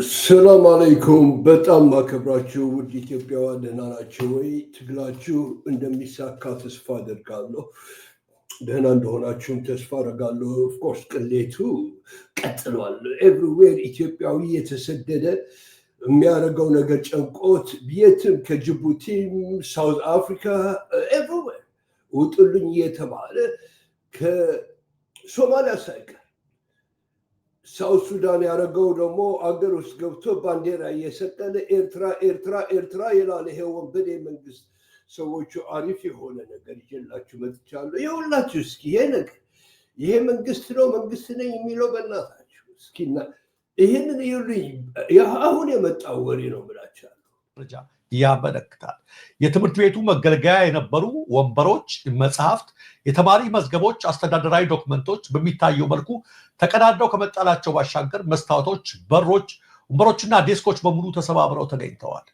ሰላም አለይኩም። በጣም ማከብራችሁ ውድ ኢትዮጵያውያን ደህና ናችሁ ወይ? ትግላችሁ እንደሚሳካ ተስፋ አደርጋለሁ። ደህና እንደሆናችሁም ተስፋ አደርጋለሁ። ኦፍኮርስ ቅሌቱ ቀጥሏል። ኤቭሪዌር ኢትዮጵያዊ የተሰደደ የሚያደርገው ነገር ጨንቆት የትም ከጅቡቲም ሳውዝ አፍሪካ ኤቭሪዌር ውጡልኝ እየተባለ ከሶማሊያ ሳይቀር ሳውት ሱዳን ያደረገው ደግሞ አገር ውስጥ ገብቶ ባንዲራ እየሰቀለ ኤርትራ ኤርትራ ኤርትራ ይላል። ይሄ ወንበዴ መንግስት ሰዎቹ አሪፍ የሆነ ነገር ይዤላችሁ መጥቻለሁ። ይኸውላችሁ እስኪ ይሄ ነገር ይሄ መንግስት ነው መንግስት ነኝ የሚለው በእናታችሁ እስኪና ይህንን ይሉኝ። አሁን የመጣው ወሬ ነው ብላችኋለሁ። ያመለክታል። የትምህርት ቤቱ መገልገያ የነበሩ ወንበሮች፣ መጽሐፍት፣ የተማሪ መዝገቦች፣ አስተዳደራዊ ዶክመንቶች በሚታየው መልኩ ተቀዳደው ከመጣላቸው ባሻገር መስታወቶች፣ በሮች፣ ወንበሮችና ዴስኮች በሙሉ ተሰባብረው ተገኝተዋል።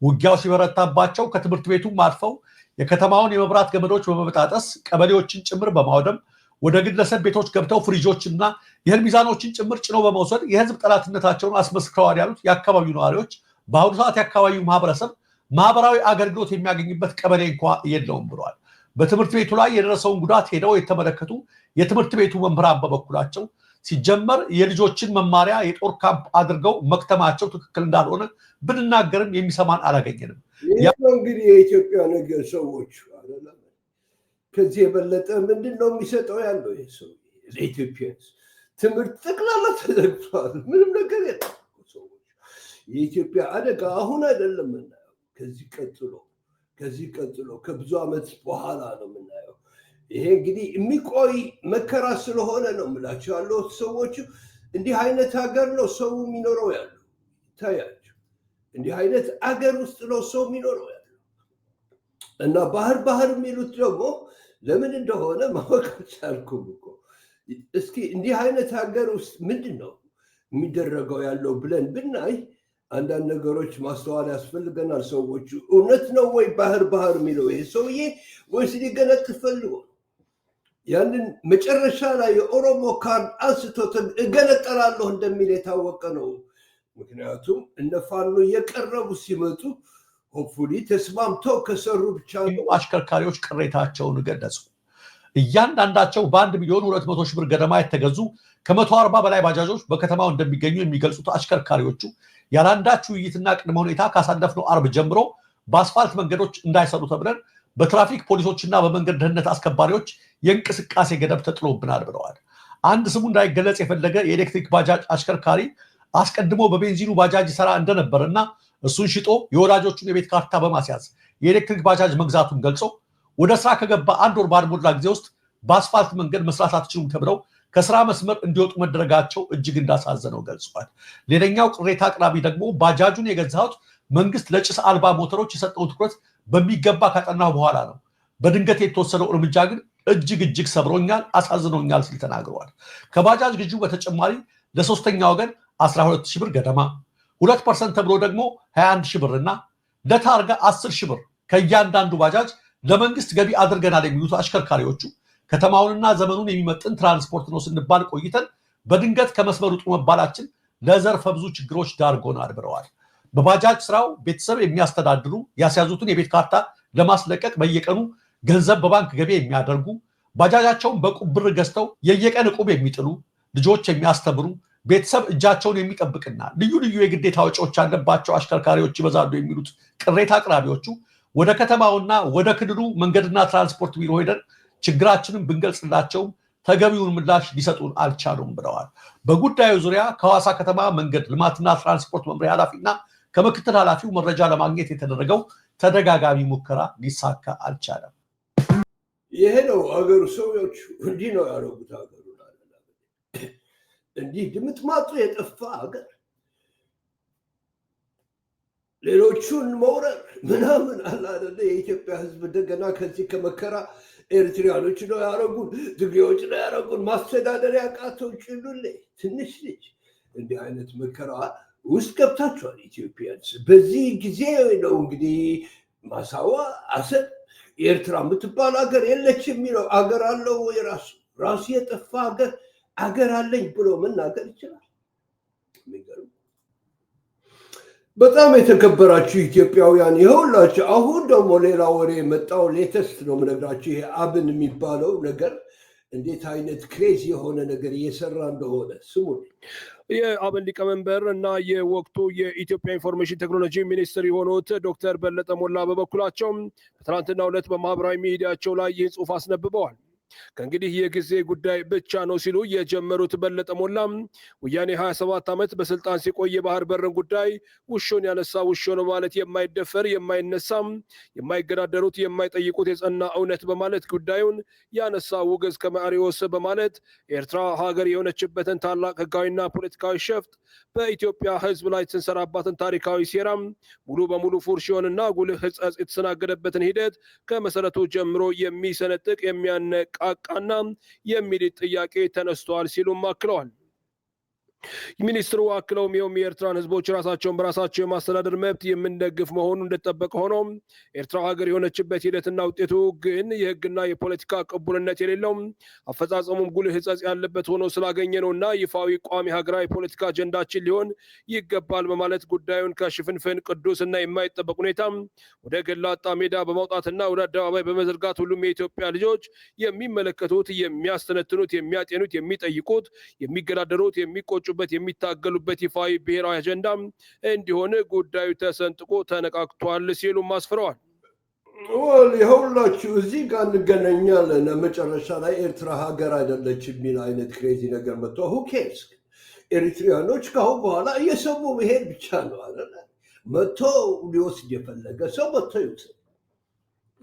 ውጊያው ሲበረታባቸው ከትምህርት ቤቱም አልፈው የከተማውን የመብራት ገመዶች በመበጣጠስ ቀበሌዎችን ጭምር በማውደም ወደ ግለሰብ ቤቶች ገብተው ፍሪጆችና የእህል ሚዛኖችን ጭምር ጭነው በመውሰድ የህዝብ ጠላትነታቸውን አስመስክረዋል ያሉት የአካባቢው ነዋሪዎች በአሁኑ ሰዓት የአካባቢው ማህበረሰብ ማህበራዊ አገልግሎት የሚያገኝበት ቀበሌ እንኳ የለውም ብለዋል። በትምህርት ቤቱ ላይ የደረሰውን ጉዳት ሄደው የተመለከቱ የትምህርት ቤቱ መምህራን በበኩላቸው ሲጀመር የልጆችን መማሪያ የጦር ካምፕ አድርገው መክተማቸው ትክክል እንዳልሆነ ብንናገርም የሚሰማን አላገኘንም። እንግዲህ የኢትዮጵያ ነገር ሰዎች ከዚህ የበለጠ ምንድን ነው የሚሰጠው ያለው? ሰው ለኢትዮጵያ ትምህርት ጠቅላላ ተዘግቷል። ምንም ነገር የለም። የኢትዮጵያ አደጋ አሁን አይደለም የምናየው፣ ከዚህ ቀጥሎ ከብዙ ዓመት በኋላ ነው የምናየው። ይሄ እንግዲህ የሚቆይ መከራ ስለሆነ ነው የምላቸው ያለው። ሰዎቹ እንዲህ አይነት ሀገር ነው ሰው የሚኖረው ያለው። ታያቸው እንዲህ አይነት አገር ውስጥ ነው ሰው የሚኖረው ያለው እና ባህር የሚሉት ደግሞ ለምን እንደሆነ ማወቅ አልቻልኩም እኮ። እስኪ እንዲህ አይነት ሀገር ውስጥ ምንድን ነው የሚደረገው ያለው ብለን ብናይ አንዳንድ ነገሮች ማስተዋል ያስፈልገናል። ሰዎቹ እውነት ነው ወይ ባህር የሚለው ይሄ ሰውዬ ወይስ ሊገነጥ ፈልጎ? ያንን መጨረሻ ላይ የኦሮሞ ካርድ አንስቶ እገነጠላለሁ እንደሚል የታወቀ ነው። ምክንያቱም እነ ፋኖ እየቀረቡ ሲመጡ ሆፕፉሊ ተስማምተው ከሰሩ ብቻ ነው። አሽከርካሪዎች ቅሬታቸውን ገለጹ። እያንዳንዳቸው በ1,200,000 ብር ገደማ የተገዙ ከ140 በላይ ባጃጆች በከተማው እንደሚገኙ የሚገልጹት አሽከርካሪዎቹ ያላንዳች ውይይትና ቅድመ ሁኔታ ካሳለፍነው አርብ ጀምሮ በአስፋልት መንገዶች እንዳይሰሩ ተብለን በትራፊክ ፖሊሶችና በመንገድ ደህንነት አስከባሪዎች የእንቅስቃሴ ገደብ ተጥሎብናል ብለዋል። አንድ ስሙ እንዳይገለጽ የፈለገ የኤሌክትሪክ ባጃጅ አሽከርካሪ አስቀድሞ በቤንዚኑ ባጃጅ ይሰራ እንደነበርና እሱን ሽጦ የወላጆቹን የቤት ካርታ በማስያዝ የኤሌክትሪክ ባጃጅ መግዛቱን ገልጾ ወደ ስራ ከገባ አንድ ወር ባልሞላ ጊዜ ውስጥ በአስፋልት መንገድ መስራት አትችሉም ተብለው ከስራ መስመር እንዲወጡ መደረጋቸው እጅግ እንዳሳዘነው ገልጿል። ሌላኛው ቅሬታ አቅራቢ ደግሞ ባጃጁን የገዛሁት መንግስት ለጭስ አልባ ሞተሮች የሰጠው ትኩረት በሚገባ ካጠናው በኋላ ነው። በድንገት የተወሰነው እርምጃ ግን እጅግ ሰብሮኛል፣ አሳዝኖኛል ሲል ተናግረዋል። ከባጃጅ ግዢው በተጨማሪ ለሶስተኛ ወገን 12,000 ብር ገደማ 2% ተብሎ ደግሞ 21,000 ብር እና ለታርጋ 10,000 ብር ከእያንዳንዱ ባጃጅ ለመንግስት ገቢ አድርገናል የሚሉት አሽከርካሪዎቹ ከተማውንና ዘመኑን የሚመጥን ትራንስፖርት ነው ስንባል ቆይተን በድንገት ከመስመር ውጡ መባላችን ለዘርፈ ብዙ ችግሮች ዳርጎናል ብለዋል። በባጃጅ ስራው ቤተሰብ የሚያስተዳድሩ ያስያዙትን የቤት ካርታ ለማስለቀቅ በየቀኑ ገንዘብ በባንክ ገቢ የሚያደርጉ ባጃጃቸውን በቁብ ብር ገዝተው የየቀን ዕቁብ የሚጥሉ ልጆች የሚያስተምሩ ቤተሰብ እጃቸውን የሚጠብቅና ልዩ የግዴታ ወጪዎች ያለባቸው አሽከርካሪዎች ይበዛሉ የሚሉት ቅሬታ አቅራቢዎቹ ወደ ከተማውና ወደ ክልሉ መንገድና ትራንስፖርት ቢሮ ሄደን ችግራችንን ብንገልጽላቸውም ተገቢውን ምላሽ ሊሰጡን አልቻሉም ብለዋል። በጉዳዩ ዙሪያ ከሐዋሳ ከተማ መንገድ ልማትና ትራንስፖርት መምሪያ ኃላፊና ከምክትል ኃላፊው መረጃ ለማግኘት የተደረገው ተደጋጋሚ ሙከራ ሊሳካ አልቻለም። ይሄ ነው አገሩ። ሰዎች እንዲህ ነው ያደረጉት አገሩ። እንዲህ ድምጥማጡ የጠፋ ሀገር ሌሎቹን መውረር ምናምን አለ አይደለ? የኢትዮጵያ ሕዝብ እንደገና ከዚህ ከመከራ ኤርትራያኖች ነው ያደረጉን፣ ትግሬዎች ነው ያደረጉን። ማስተዳደር ያቃተው ጭሉሌ ትንሽ ልጅ እንዲህ አይነት መከራ ውስጥ ገብታችኋል ኢትዮጵያንስ። በዚህ ጊዜ ነው እንግዲህ ማሳዋ አሰብ ኤርትራ የምትባል ሀገር የለች የሚለው አገር አለው ወይ? ራሱ የጠፋ ሀገር አገር አለኝ ብሎ መናገር ይችላል? የሚገርም በጣም የተከበራችሁ ኢትዮጵያውያን ይኸውላችሁ አሁን ደግሞ ሌላ ወሬ የመጣው ሌተስት ነው የምነግራችሁ። ይሄ አብን የሚባለው ነገር እንዴት አይነት ክሬዚ የሆነ ነገር እየሰራ እንደሆነ ስሙ። የአብን ሊቀመንበር እና የወቅቱ የኢትዮጵያ ኢንፎርሜሽን ቴክኖሎጂ ሚኒስትር የሆኑት ዶክተር በለጠ ሞላ በበኩላቸው በትናንትናው ዕለት በማህበራዊ ሚዲያቸው ላይ ይህን ጽሑፍ አስነብበዋል። ከእንግዲህ የጊዜ ጉዳይ ብቻ ነው ሲሉ የጀመሩት በለጠ ሞላ ወያኔ 27 ዓመት በስልጣን ሲቆይ የባህር በርን ጉዳይ ውሾን ያነሳ ውሾ ነው ማለት የማይደፈር የማይነሳም የማይገዳደሩት የማይጠይቁት የጸና እውነት በማለት ጉዳዩን ያነሳ ውግዝ ከመአሪዎስ በማለት ኤርትራ ሀገር የሆነችበትን ታላቅ ህጋዊና ፖለቲካዊ ሸፍጥ በኢትዮጵያ ህዝብ ላይ ትንሰራባትን ታሪካዊ ሴራም ሙሉ በሙሉ ፉርሽ የሆነና ጉልህ ህጸጽ የተሰናገደበትን ሂደት ከመሰረቱ ጀምሮ የሚሰነጥቅ የሚያነቃቃና የሚል ጥያቄ ተነስቷል ሲሉም አክለዋል። ሚኒስትሩ አክለውም ይኸውም የኤርትራን ህዝቦች ራሳቸውን በራሳቸው የማስተዳደር መብት የምንደግፍ መሆኑ እንደተጠበቀ ሆኖ ኤርትራ ሀገር የሆነችበት ሂደትና ውጤቱ ግን የህግና የፖለቲካ ቅቡልነት የሌለው አፈጻጸሙም ጉልህ ህጸጽ ያለበት ሆኖ ስላገኘ ነውና ይፋዊ ቋሚ ሀገራዊ ፖለቲካ አጀንዳችን ሊሆን ይገባል በማለት ጉዳዩን ከሽፍንፍን ቅዱስና የማይጠበቅ ሁኔታ ወደ ገላጣ ሜዳ በማውጣትና ወደ አደባባይ በመዘርጋት ሁሉም የኢትዮጵያ ልጆች የሚመለከቱት፣ የሚያስተነትኑት፣ የሚያጤኑት፣ የሚጠይቁት፣ የሚገዳደሩት፣ የሚቆጩ የሚታገሉበት ይፋዊ ብሔራዊ አጀንዳ እንዲሆን ጉዳዩ ተሰንጥቆ ተነቃቅቷል ሲሉም አስፍረዋል። ይኸውላችሁ እዚህ ጋር እንገናኛለን። መጨረሻ ላይ ኤርትራ ሀገር አይደለች የሚል አይነት ክሬዚ ነገር መጥቶ ሁኬርስ ኤሪትሪያኖች ካሁን በኋላ እየሰሙ መሄድ ብቻ ነው አይደለ? መጥቶ ሊወስድ የፈለገ ሰው መጥቶ ይውሰድ።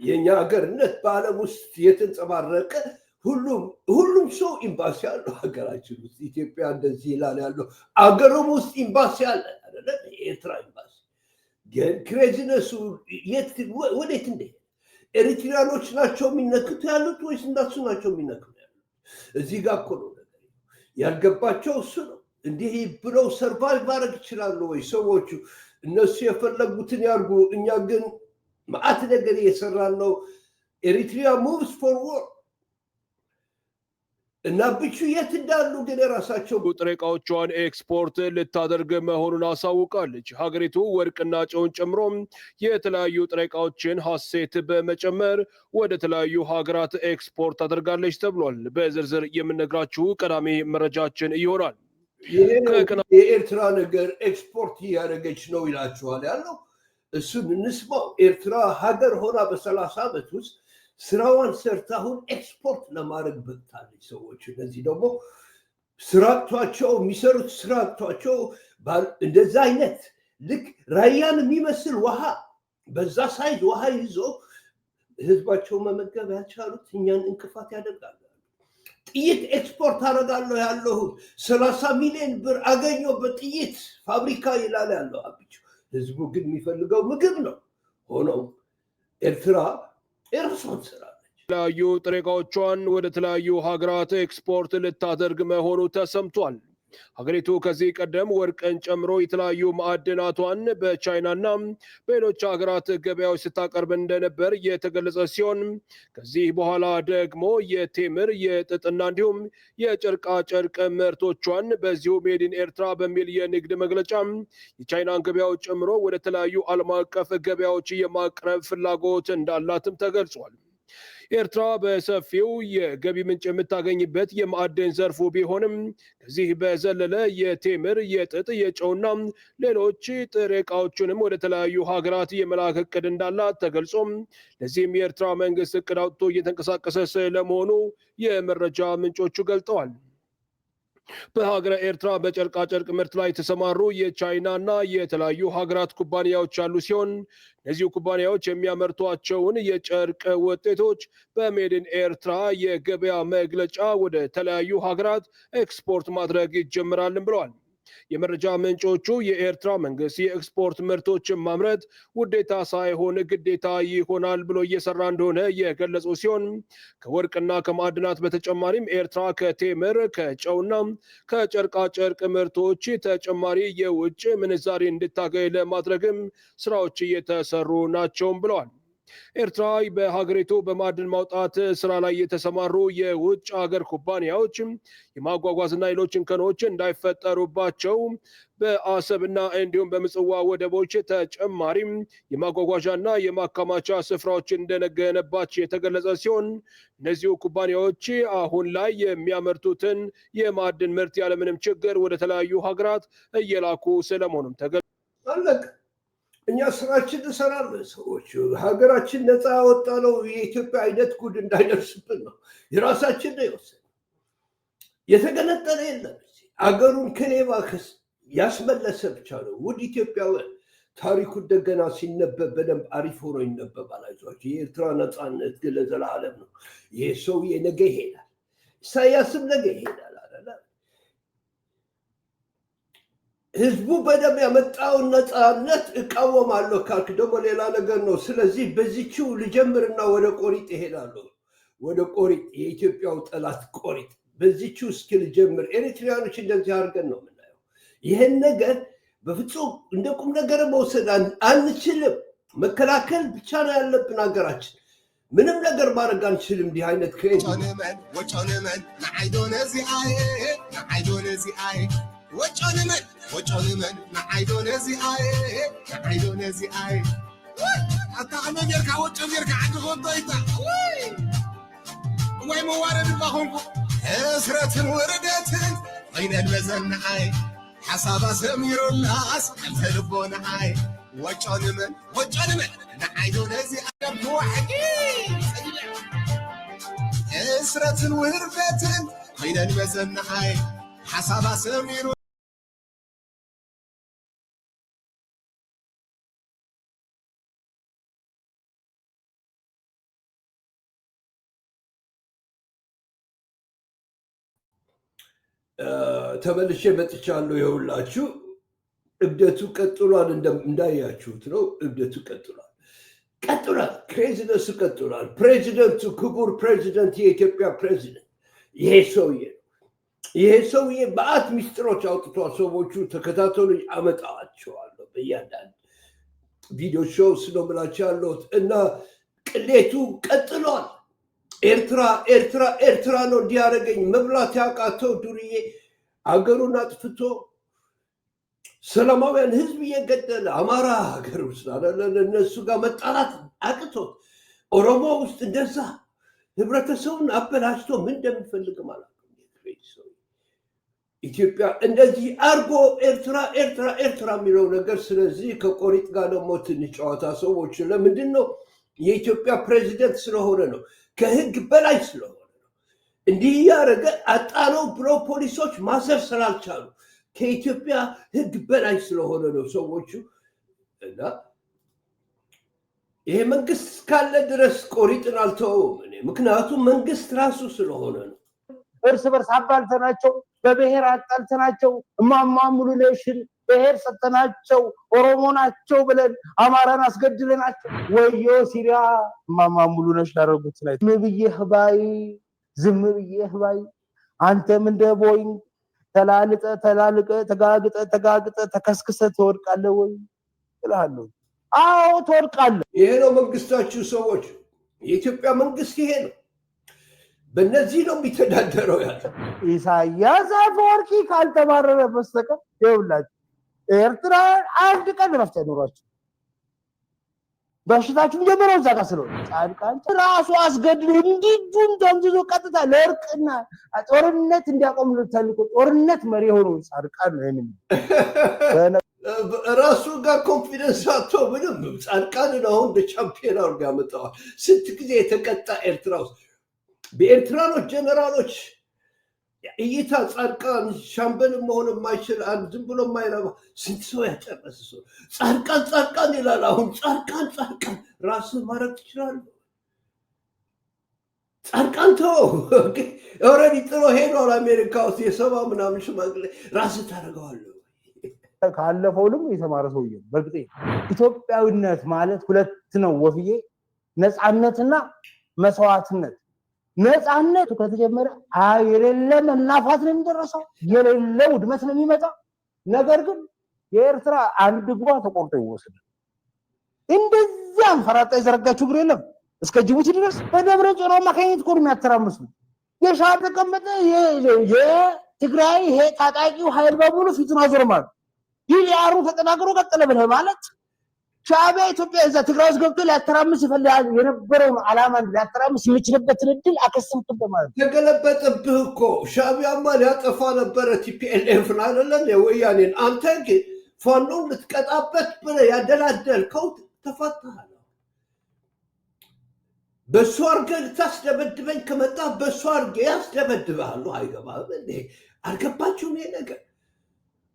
የእኛ ሀገርነት በዓለም ውስጥ የተንጸባረቀ ሁሉም ሰው ኤምባሲ አለው ሀገራችን ውስጥ። ኢትዮጵያ እንደዚህ ይላል ያለው አገሩም ውስጥ ኤምባሲ አለ አይደለ? የኤርትራ ኤምባሲ ግን ክሬዚነሱ ወዴት እንደ ኤሪትሪያኖች ናቸው የሚነክቱ ያሉት ወይስ እነሱ ናቸው የሚነክቱ ያሉት? እዚህ ጋር እኮ ነው ነገር ያልገባቸው እሱ ነው። እንዲህ ብለው ሰርቫይቭ ማድረግ ይችላሉ ወይ ሰዎቹ? እነሱ የፈለጉትን ያርጉ፣ እኛ ግን መዓት ነገር እየሰራን ነው። ኤሪትሪያ ሙቭስ ፎርወርድ እና ብቹ የት እንዳሉ ግን የራሳቸው ጥሬ ዕቃዎቿን ኤክስፖርት ልታደርግ መሆኑን አሳውቃለች። ሀገሪቱ ወርቅና ጨውን ጨምሮ የተለያዩ ጥሬ ዕቃዎችን ሀሴት በመጨመር ወደ ተለያዩ ሀገራት ኤክስፖርት አድርጋለች ተብሏል። በዝርዝር የምነግራችሁ ቀዳሚ መረጃችን ይሆናል። የኤርትራ ነገር ኤክስፖርት እያደረገች ነው ይላችኋል ያለው እሱን እንስማው። ኤርትራ ሀገር ሆና በ30 ዓመት ውስጥ ስራዋን ሰርታ አሁን ኤክስፖርት ለማድረግ በቅታለች። ሰዎች እነዚህ ደግሞ ስራቷቸው የሚሰሩት ስራቷቸው እንደዛ አይነት ልክ ራያን የሚመስል ውሃ በዛ ሳይድ ውሃ ይዞ ህዝባቸው መመገብ ያልቻሉት እኛን እንቅፋት ያደርጋሉ። ጥይት ኤክስፖርት አደርጋለሁ ያለሁ 30 ሚሊዮን ብር አገኘው በጥይት ፋብሪካ ይላል ያለው አብቹ። ህዝቡ ግን የሚፈልገው ምግብ ነው። ሆኖም ኤርትራ የራሷን ስራለች። የተለያዩ ጥሬ ዕቃዎቿን ወደ ተለያዩ ሀገራት ኤክስፖርት ልታደርግ መሆኑ ተሰምቷል። ሀገሪቱ ከዚህ ቀደም ወርቅን ጨምሮ የተለያዩ ማዕድናቷን በቻይናና በሌሎች ሀገራት ገበያዎች ስታቀርብ እንደነበር የተገለጸ ሲሆን ከዚህ በኋላ ደግሞ የቴምር የጥጥና እንዲሁም የጨርቃ ጨርቅ ምርቶቿን በዚሁ ሜድን ኤርትራ በሚል የንግድ መግለጫ የቻይናን ገበያዎች ጨምሮ ወደ ተለያዩ ዓለም አቀፍ ገበያዎች የማቅረብ ፍላጎት እንዳላትም ተገልጿል። ኤርትራ በሰፊው የገቢ ምንጭ የምታገኝበት የማዕድን ዘርፉ ቢሆንም ከዚህ በዘለለ የቴምር፣ የጥጥ፣ የጨውና ሌሎች ጥሬ ዕቃዎችንም ወደ ተለያዩ ሀገራት የመላክ እቅድ እንዳላት ተገልጾ ለዚህም የኤርትራ መንግስት እቅድ አውጥቶ እየተንቀሳቀሰ ስለመሆኑ የመረጃ ምንጮቹ ገልጠዋል። በሀገረ ኤርትራ በጨርቃ ጨርቅ ምርት ላይ የተሰማሩ የቻይናና የተለያዩ ሀገራት ኩባንያዎች ያሉ ሲሆን እነዚሁ ኩባንያዎች የሚያመርቷቸውን የጨርቅ ውጤቶች በሜድን ኤርትራ የገበያ መግለጫ ወደ ተለያዩ ሀገራት ኤክስፖርት ማድረግ ይጀምራልን ብለዋል። የመረጃ ምንጮቹ የኤርትራ መንግስት የኤክስፖርት ምርቶችን ማምረት ውዴታ ሳይሆን ግዴታ ይሆናል ብሎ እየሰራ እንደሆነ የገለጹ ሲሆን ከወርቅና ከማዕድናት በተጨማሪም ኤርትራ ከቴምር፣ ከጨውና ከጨርቃ ጨርቅ ምርቶች ተጨማሪ የውጭ ምንዛሪ እንድታገኝ ለማድረግም ስራዎች እየተሰሩ ናቸውም ብለዋል። ኤርትራ በሀገሪቱ በማዕድን ማውጣት ስራ ላይ የተሰማሩ የውጭ ሀገር ኩባንያዎች የማጓጓዝና ሌሎች እንከኖች እንዳይፈጠሩባቸው በአሰብና እንዲሁም በምጽዋ ወደቦች ተጨማሪም የማጓጓዣና የማከማቻ ስፍራዎች እንደገነባች የተገለጸ ሲሆን እነዚሁ ኩባንያዎች አሁን ላይ የሚያመርቱትን የማዕድን ምርት ያለምንም ችግር ወደ ተለያዩ ሀገራት እየላኩ ስለመሆኑም ተገልጿል። እኛ ስራችን እንሰራለን። ሰዎች ሀገራችን ነፃ ያወጣ ነው የኢትዮጵያ አይነት ጉድ እንዳይደርስብን ነው። የራሳችን ነው የወሰነ የተገነጠለ የለም። አገሩን ከሌባ ያስመለሰ ብቻ ነው። ውድ ኢትዮጵያውያን ታሪኩ እንደገና ሲነበብ በደንብ አሪፍ ሆኖ ይነበባል። አይዟችሁ። የኤርትራ ነፃነት ግን ለዘላለም ነው። ይሄ ሰውዬ ነገ ይሄዳል። ኢሳያስም ነገ ይሄዳል። ህዝቡ በደም ያመጣውን ነፃነት እቃወማለሁ ካልክ ደግሞ ሌላ ነገር ነው። ስለዚህ በዚህችው ልጀምርና ወደ ቆሪጥ ይሄዳለሁ። ወደ ቆሪጥ፣ የኢትዮጵያው ጠላት ቆሪጥ በዚህችው እስኪ ልጀምር። ኤሪትሪያኖች እንደዚህ አድርገን ነው የምናየው። ይህን ነገር በፍጹም እንደ ቁም ነገር መውሰድ አንችልም። መከላከል ብቻ ነው ያለብን። ሀገራችን ምንም ነገር ማድረግ አንችልም። እንዲህ አይነት وجونمن نعيدون زي اي نعيدون زي اي اتعمل يركع وجو يركع عند غضيطه وي موارد باهونكو اسرة وردتن بين المزن اي حساب سمير الناس انت لبون اي وجونمن نعيدون زي اي بوحدي اسرة وردتن بين المزن اي حساب سمير ተመልሼ መጥቻለሁ። ይኸውላችሁ እብደቱ ቀጥሏል። እንዳያችሁት ነው። እብደቱ ቀጥሏል። ክሬዚደንሱ ቀጥሏል። ፕሬዚደንቱ ክቡር ፕሬዚደንት፣ የኢትዮጵያ ፕሬዚደንት ይሄ ሰውዬ በአት ሚስጥሮች አውጥቷል። ሰዎቹ ተከታተሉ፣ አመጣዋቸዋለሁ በእያንዳንድ ቪዲዮ ሾው ስለምላቸው ያለሁት እና ቅሌቱ ቀጥሏል። ኤርትራ ነው እንዲያደርገኝ መብላት ያቃተው ዱርዬ አገሩን አጥፍቶ ሰላማውያን ህዝብ እየገደለ አማራ ሀገር ውስጥ እነሱ ጋር መጣላት አቅቶት ኦሮሞ ውስጥ እንደዛ ህብረተሰቡን አበላሽቶ ምን እንደሚፈልግ ማለት ነው። ኢትዮጵያ እንደዚህ አርጎ ኤርትራ የሚለው ነገር። ስለዚህ ከቆሪጥ ጋር ደግሞ ትንሽ ጨዋታ ሰዎች ለምንድን ነው? የኢትዮጵያ ፕሬዚደንት ስለሆነ ነው። ከህግ በላይ ስለሆነ ነው። እንዲህ ያደረገ አጣነው ብሎ ፖሊሶች ማሰር ስላልቻሉ ከኢትዮጵያ ህግ በላይ ስለሆነ ነው ሰዎቹ። እና ይሄ መንግስት ካለ ድረስ ቆሪጥን አልተወውም እኔ። ምክንያቱም መንግስት ራሱ ስለሆነ ነው። እርስ በርስ አባልተናቸው፣ በብሔር አጣልተናቸው፣ እማማ ሙሉነሽን ብሔር ሰጠናቸው፣ ኦሮሞ ናቸው ብለን አማራን አስገድለናቸው። ወዮ ሲሪያ እማማ ሙሉነሽ ያደረጉት ላይ ዝም ብዬህ ባይ አንተም እንደ ቦይንግ ተላልቀ ተጋግጠ ተከስክሰ ትወድቃለህ ወይ እላለሁ። አዎ ትወድቃለህ። ይሄ ነው መንግስታችሁ ሰዎች። የኢትዮጵያ መንግስት ይሄ ነው። በእነዚህ ነው የሚተዳደረው ያለ ኢሳያስ አፈወርቂ ካልተባረረ በስተቀር ይኸውላችሁ ኤርትራ አንድ ቀን ረፍት አይኖራችሁ። በሽታችሁም ጀምረው እዛ ጋር ስለሆነ ጻድቃን ራሱ አስገድዶ እንዲጁን ተምዝዞ ቀጥታ ለእርቅና ጦርነት እንዲያቆም ተልኮ ጦርነት መሪ ሆኖ ጻድቃን ነው። ይሄንን ራሱ ጋር ኮንፊደንስ አቶ ምንም ጻድቃን ነው እንደ ቻምፒዮን አድርጎ ያመጣዋል። ስንት ጊዜ የተቀጣ ኤርትራ ውስጥ በኤርትራኖች ጀነራሎች እይታ ጻድቃን ሻምበል መሆን የማይችል አንድ ዝም ብሎ የማይረባ ስንት ሰው ያጨረሰ ሰው ጻድቃን ይላል። አሁን ጻድቃን ራስህ ማድረግ ትችላለህ። ጻድቃን ተው ኦልሬዲ ጥሎ ሄዷል። አሜሪካ ውስጥ የሰባ ምናምን ሽማግሌ ራስህ ታደርገዋለህ። ካለፈው ልም የተማረ ሰውዬ በእርግጥ ኢትዮጵያዊነት ማለት ሁለት ነው ወፍዬ፣ ነፃነትና መስዋዕትነት። ነፃነቱ ከተጀመረ የሌለ መናፋት ነው የሚደረሰው፣ የሌለ ውድመት ነው የሚመጣው። ነገር ግን የኤርትራ አንድ እግሯ ተቆርጦ ይወሰዳል። እንደዚህ አንፈራጣ የዘረጋችው እግር የለም እስከ ጅቡቲ ድረስ። በደብረ ጽዮን አማካኝነት እኮ ነው የሚያተራምሱ። የሻዕቢያ ተቀመጠ የትግራይ ይሄ ታጣቂው ኃይል በሙሉ ፊቱን አዞርማል። ዲዲአሩ ተጠናክሮ ቀጠለ ብለህ ማለት ሻዕቢያ ኢትዮጵያ እዛ ትግራይ ውስጥ ገብቶ ሊያተራምስ ይፈልጋል የነበረውን ዓላማ ሊያተራምስ የሚችልበትን እድል አከሰምክበት ማለት ነው። ተገለበጠብህ እኮ ሻዕቢያማ ሊያጠፋ ነበረ ቲፒኤልኤፍ አይደለም የወያኔን። አንተ ግን ፋኖን ልትቀጣበት ብለህ ያደላደልከው ተፋታሃል። በሱ አድርገህ ልታስደበድበኝ ከመጣ በሱ አድርገህ ያስደበድብሃለሁ። አይገባህም እንዴ? አልገባችሁም? ይሄ ነገር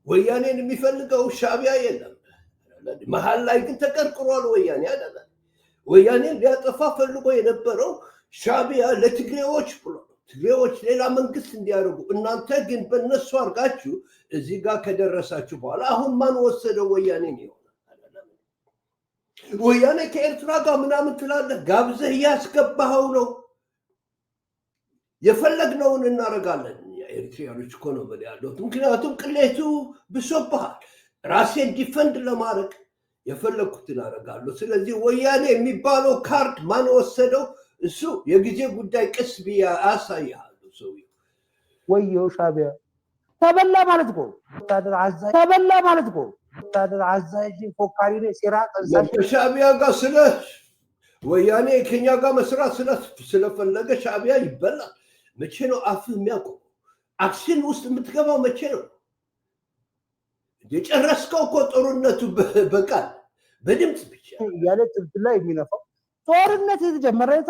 ወያኔን የሚፈልገው ሻዕቢያ የለም። መሀል ላይ ግን ተቀርቅሯል ወያኔ አይደለም። ወያኔን ሊያጠፋ ፈልጎ የነበረው ሻዕቢያ ለትግሬዎች ብሎ ትግሬዎች ሌላ መንግስት እንዲያደርጉ፣ እናንተ ግን በእነሱ አድርጋችሁ እዚህ ጋር ከደረሳችሁ በኋላ አሁን ማን ወሰደው ወያኔን? ይሆናል ወያኔ ከኤርትራ ጋር ምናምን ትላለህ፣ ጋብዘህ እያስገባኸው ነው። የፈለግነውን እናደርጋለን። ኤርትራኖች እኮ ነው ያሉት። ምክንያቱም ቅሌቱ ብሶብሃል። ራሴን ዲፈንድ ለማድረግ የፈለግኩትን አደርጋለሁ። ስለዚህ ወያኔ የሚባለው ካርድ ማን ወሰደው? እሱ የጊዜ ጉዳይ ቀስ ብዬ አሳይሃለሁ። ሰውዬው ወየው ሻዕቢያ ተበላ ማለት እኮ ወታደር አዛዥ ተበላ ማለት እኮ ወታደር አዛዥ ፎካሪ ነው። ሴራ ጠንሳሽ ከሻዕቢያ ጋር ስለ ወያኔ ከኛ ጋር መስራት ስለፈለገ ሻዕቢያ ይበላል። መቼ ነው አፍህ የሚያውቀው? አክሽን ውስጥ የምትገባው መቼ ነው? የጨረስከው እኮ ጦርነቱ በቃል በድምፅ ብቻ ያለ ትብትላ የሚነፋው ጦርነት የተጀመረታ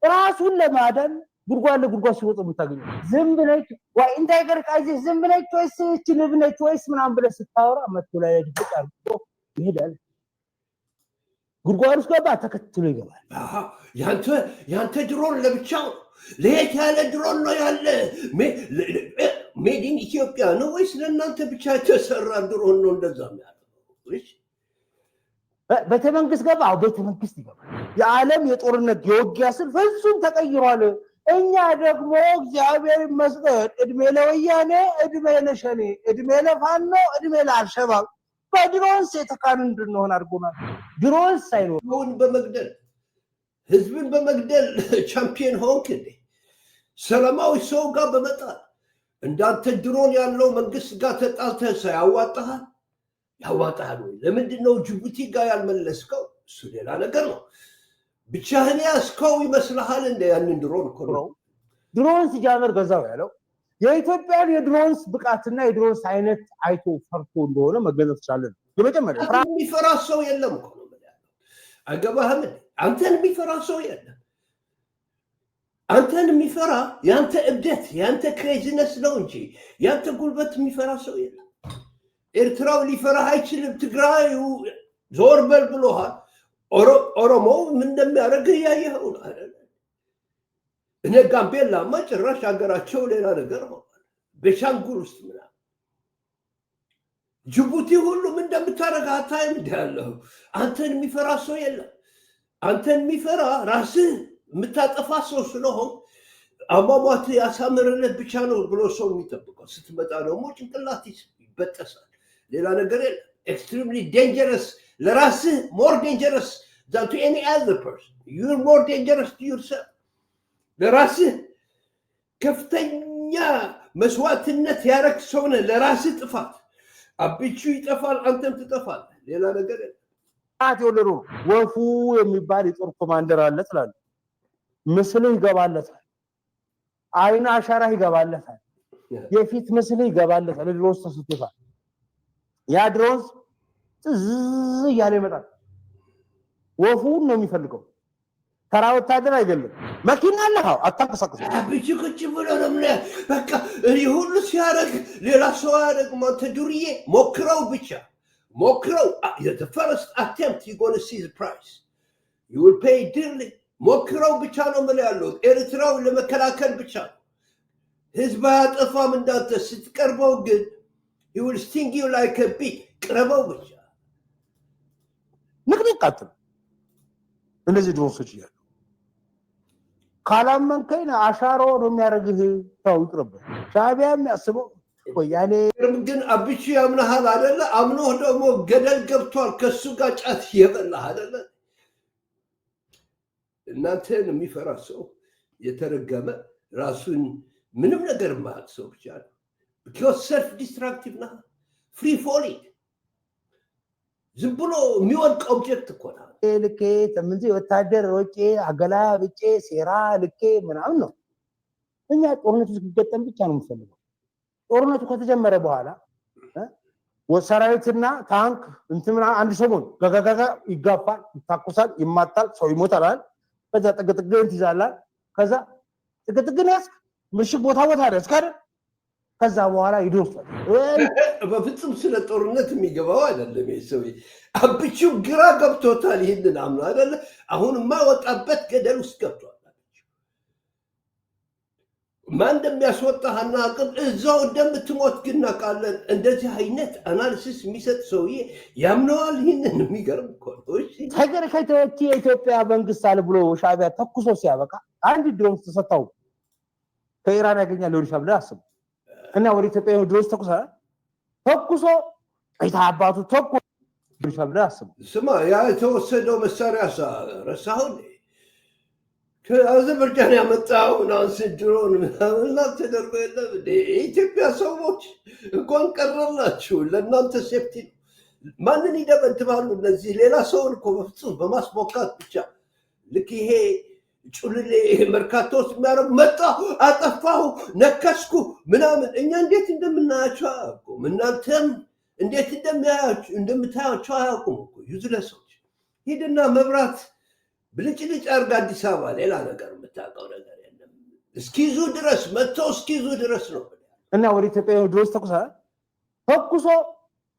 ራሱን ለማዳን ጉድጓድ ለጉድጓድ ሲወጡ የምታገኘው ዝም ብለህ ወይ እንዳይገር ቃዚ ዝም ብለህ ወይስ ችልብ ነች ወይስ ምናምን ብለህ ስታወራ መጥቶ ላይ ድብቅ አድርጎ ይሄዳል። ጉድጓድ ውስጥ ገባ ተከትሎ ይገባል። ያንተ ድሮን ለብቻው ለየት ያለ ድሮን ነው ያለ። ሜድ ኢን ኢትዮጵያ ነው ወይስ ለእናንተ ብቻ የተሰራ ድሮን ነው? እንደዛ ያለው ቤተ መንግስት ገባ። ቤተ መንግስት ይገባል። የዓለም የጦርነት የውጊያ ስልት ፍጹም ተቀይሯል። እኛ ደግሞ እግዚአብሔር ይመስገን እድሜ ለወያኔ፣ እድሜ ለሸኔ፣ እድሜ ለፋኖ፣ እድሜ ለአልሸባብ በድሮንስ የተካን እንድንሆን አድርጎናል። ድሮንስ ሳይኖር በመግደል ህዝብን በመግደል ቻምፒየን ሆንክ እንዴ? ሰላማዊ ሰው ጋር በመጣል እንዳንተ ድሮን ያለው መንግስት ጋር ተጣልተህ ያዋጣሃል? ያዋጣሃል ወይ? ለምንድን ነው ጅቡቲ ጋር ያልመለስከው? እሱ ሌላ ነገር ነው። ብቻህን ያስከው ይመስልሃል እንደ ያንን ድሮን እኮ ነው። ድሮን ሲጀምር ገዛው ያለው የኢትዮጵያን የድሮንስ ብቃትና የድሮንስ አይነት አይቶ ፈርቶ እንደሆነ መገንዘብ ትችላለህ። የመጀመሪያ የሚፈራ ሰው የለም እኮ ነው ያለው። አይገባህም? አንተን የሚፈራ ሰው የለም። አንተን የሚፈራ ያንተ እብደት ያንተ ክሬዚነስ ነው እንጂ ያንተ ጉልበት የሚፈራ ሰው የለም። ኤርትራው ሊፈራህ አይችልም። ትግራዩ ዞር በል ብሎሃል። ኦሮሞው ምን እንደሚያደርግ እያየኸው ነው አይደል? እነ ጋምቤላማ ጭራሽ ሀገራቸው ሌላ ነገር ነው። ቤሻንጉል ውስጥ ምናምን ጅቡቲ ሁሉም እንደምታደርግ አታይም እንደ ያለው። አንተን የሚፈራ ሰው የለም። አንተን የሚፈራ ራስህ የምታጠፋ ሰው ስለሆን አሟሟት ያሳምርልህ ብቻ ነው ብሎ ሰው የሚጠብቀው። ስትመጣ ደግሞ ጭንቅላት ይበጠሳል። ሌላ ነገር የለም። ኤክስትሪምሊ ዴንጀረስ ለራስህ ሞር ዴንጀረስ than to any other person. You're more dangerous to yourself. ለራስህ ከፍተኛ መስዋዕትነት ያረክ ሰው ነህ። ለራስህ ጥፋት አብቹ ይጠፋል፣ አንተም ትጠፋለህ። ሌላ ነገር የለም። የወለዱ ወፉ የሚባል የጦር ኮማንደር አለ ትላለህ። ምስልህ ይገባለታል፣ አይን አሻራ ይገባለታል፣ የፊት ምስልህ ይገባለታል። ድሮስ ተስቶታል። ያ ድሮስ ጥዝ እያለ ይመጣል። ወፉን ነው የሚፈልገው። ተራ ወታደር አይደለም። መኪና አለህ አታንቀሳቅስ። አብቹ ቁጭ ብሎ ነው በቃ ይህ ሁሉ ሲያደርግ ሌላ ሰው አያደርግም። አንተ ዱርዬ ሞክረው ብቻ ሞክረው። the first attempt you're going to see the price. You will pay dearly. ሞክረው ብቻ ነው ማለት ያለው። ኤርትራው ለመከላከል ብቻ ህዝብ አያጠፋም እንዳንተ ስትቀርበው ግን he will sting you like a bee. ቅረበው ብቻ ንቅንቃት እንደዚህ ድሮሶች ይያሉ ካላመንከኝ አሻሮ ነው የሚያደርግህ። ተው ይቅርብህ። ሻዕቢያ የሚያስበው ወያኔ ግን አብቹ ያምናሃል አይደለ? አምኖህ ደግሞ ገደል ገብቷል። ከሱ ጋር ጫት የበላህ አይደለ? እናንተን የሚፈራ ሰው የተረገመ ራሱን ምንም ነገር ማያውቅ ሰው ብቻ ነው። because self destructive ነው። free falling ዝም ብሎ የሚወድቅ ኦብጀክት እኮ ነው። ልኬ ተምንዚ ወታደር ወጪ አገላ ብጬ ሴራ ልኬ ምናምን ነው። እኛ ጦርነቱ ሲገጠም ብቻ ነው የምንፈልገው። ጦርነቱ ከተጀመረ በኋላ ወሰራዊትና ታንክ እንትምና አንድ ሰሞን ገገገ ይጋፋል፣ ይታኩሳል፣ ይማታል፣ ሰው ይሞታል። ከዛ ጥግጥግን ትይዛላል። ከዛ ጥግጥግን ያስክ ምሽግ ቦታ ያስካደ ከዛ በኋላ ይደርሳል። በፍጹም ስለ ጦርነት የሚገባው አይደለም ይሰው አብቹ ግራ ገብቶታል። ይሄንን አምኖ አይደለ አሁንማ ወጣበት ገደል ውስጥ ገብቷል። ማን እንደሚያስወጣህና አቅም እዛው እንደምትሞት ግን እናውቃለን። እንደዚህ አይነት አናሊሲስ የሚሰጥ ሰውዬ ያምነዋል። ይህንን የሚገርም እኮ ነው። ሀገር ከተወቲ የኢትዮጵያ መንግስት አለ ብሎ ሻዕቢያ ተኩሶ ሲያበቃ አንድ ድሮን ተሰጣው ከኢራን ያገኛል ሊሆን ይችላል አስቡ እና ወደ ኢትዮጵያ ድሮን ተኩሶ አይታባቱ ተኩሶ ሊሆን ይችላል አስቡ። ስማ ያ የተወሰደው መሳሪያ ረሳሁን ከአዘርባይጃን ያመጣው ናንስ ድሮን ምናምን ተደርጎ የለም እንዴ? የኢትዮጵያ ሰዎች እንኳን ቀረላችሁ ለእናንተ ሴፍቲ ማንን ይደበድባሉ እነዚህ? ሌላ ሰውን እኮ በፍጹም በማስቦካት ብቻ ልክ ይሄ ጩልሌ መርካቶ ውስጥ የሚያደርጉ መጣሁ፣ አጠፋሁ፣ ነከስኩ ምናምን እኛ እንዴት እንደምናያቸው አያውቁም። እናንተም እንዴት እንደምታያቸው አያውቁም እኮ ዩዝለሶች። ሂድና መብራት ብልጭልጭ አድርግ አዲስ አበባ፣ ሌላ ነገር የምታውቀው ነገር የለም። እስኪይዙ ድረስ መጥተው እስኪይዙ ድረስ ነው እና ወደ ኢትዮጵያ ድሮስ ተኩሶ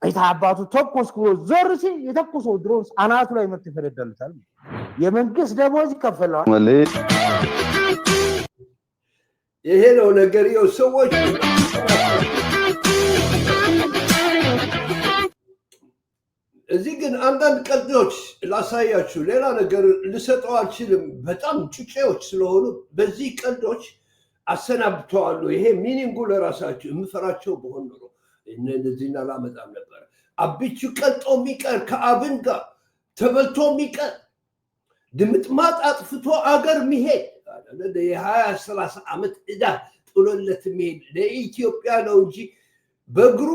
አይታባቱ ተኩስኩ ዞር ሲል የተኩሰው ድሮስ አናቱ ላይ መጥቶ ይፈነዳልታል። የመንግስት ደሞዝ ይከፈላል። ይሄ ነው ነገር ይኸው ሰዎች እዚህ ግን አንዳንድ ቀልዶች ላሳያችሁ። ሌላ ነገር ልሰጠው አልችልም፣ በጣም ጩጬዎች ስለሆኑ በዚህ ቀልዶች አሰናብተዋለሁ። ይሄ ሚኒንጉ ለራሳችሁ የምፈራቸው በሆን ኖሮ እነዚህን አላመጣም ነበር። አብቹ ቀልጦ የሚቀር ከአብን ጋር ተበልቶ የሚቀር ድምጥማጥ አጥፍቶ አገር ሚሄድ የ20-30 ዓመት ዕዳ ጥሎለት የሚሄድ ለኢትዮጵያ ነው እንጂ በእግሩ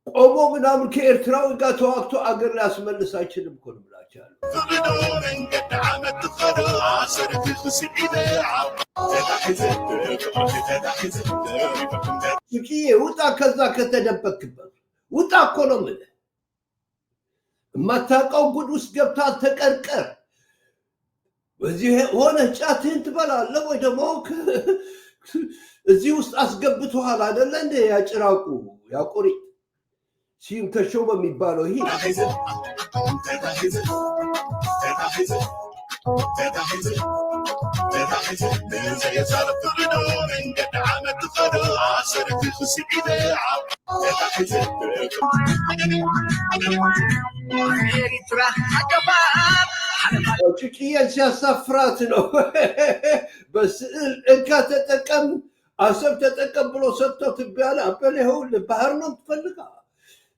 ቆሞ ምናምን ከኤርትራዊ ጋር ተዋግቶ አገር ሊያስመልስ አይችልም እኮ ነው ብላችኋል። ሱቂዬ ውጣ፣ ከዛ ከተደበክበት ውጣ እኮ ነው የምልህ። የማታውቀው ጉድ ውስጥ ገብታ ተቀርቀር። በዚህ ሆነ ጫትህን ትበላለህ ወይ ደግሞ እዚህ ውስጥ አስገብቶሃል አይደለ እንደ ያጭራቁ ያቁሪ ሲም ተሾመ የሚባለው ይሄ ጭጭዬን ሲያሳፍራት ነው። በስዕል እንካ ተጠቀም፣ አሰብ ተጠቀም ብሎ ሰጥተው ትቢያለ አበል ይኸውልህ ባህር ነው ትፈልጋ።